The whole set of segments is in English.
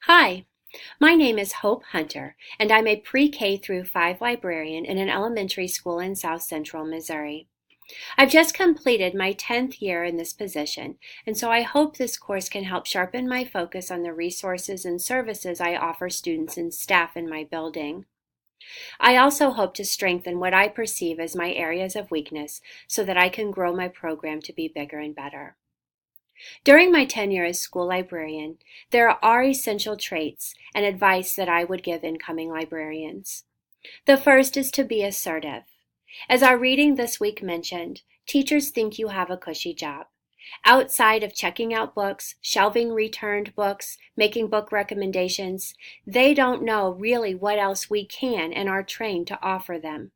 Hi, my name is Hope Hunter, and I'm a pre-K through 5 librarian in an elementary school in South Central Missouri. I've just completed my 10th year in this position, and so I hope this course can help sharpen my focus on the resources and services I offer students and staff in my building. I also hope to strengthen what I perceive as my areas of weakness so that I can grow my program to be bigger and better. During my tenure as school librarian, there are essential traits and advice that I would give incoming librarians. The first is to be assertive. As our reading this week mentioned, teachers think you have a cushy job. Outside of checking out books, shelving returned books, making book recommendations, they don't know really what else we can and are trained to offer them.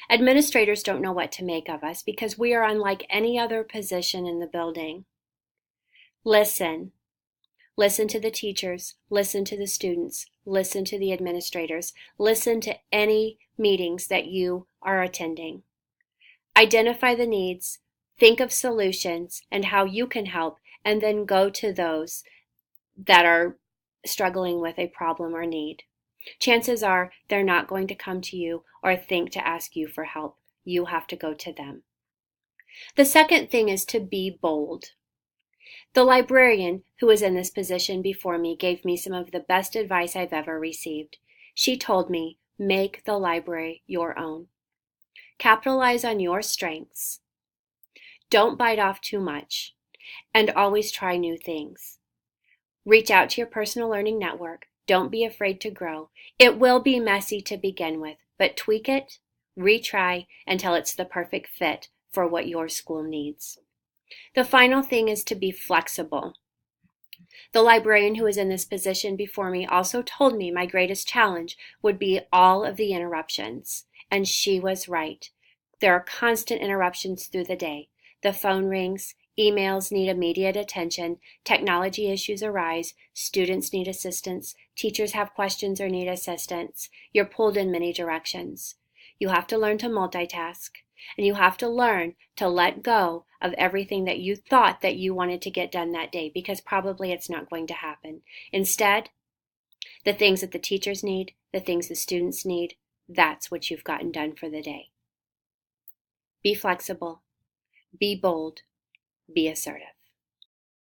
Administrators don't know what to make of us because we are unlike any other position in the building. Listen. Listen to the teachers, listen to the students, listen to the administrators, listen to any meetings that you are attending. Identify the needs, think of solutions and how you can help, and then go to those that are struggling with a problem or need. Chances are they're not going to come to you or think to ask you for help. You have to go to them. The second thing is to be bold. The librarian who was in this position before me gave me some of the best advice I've ever received. She told me, make the library your own. Capitalize on your strengths. Don't bite off too much. And always try new things. Reach out to your personal learning network. Don't be afraid to grow. It will be messy to begin with, but tweak it, retry until it's the perfect fit for what your school needs. The final thing is to be flexible. The librarian who was in this position before me also told me my greatest challenge would be all of the interruptions. And she was right. There are constant interruptions through the day. The phone rings, emails need immediate attention, technology issues arise, students need assistance, teachers have questions or need assistance. You're pulled in many directions. You have to learn to multitask. And you have to learn to let go of everything that you thought that you wanted to get done that day, because probably it's not going to happen. Instead, the things that the teachers need, the things the students need, that's what you've gotten done for the day. Be flexible, be bold, be assertive.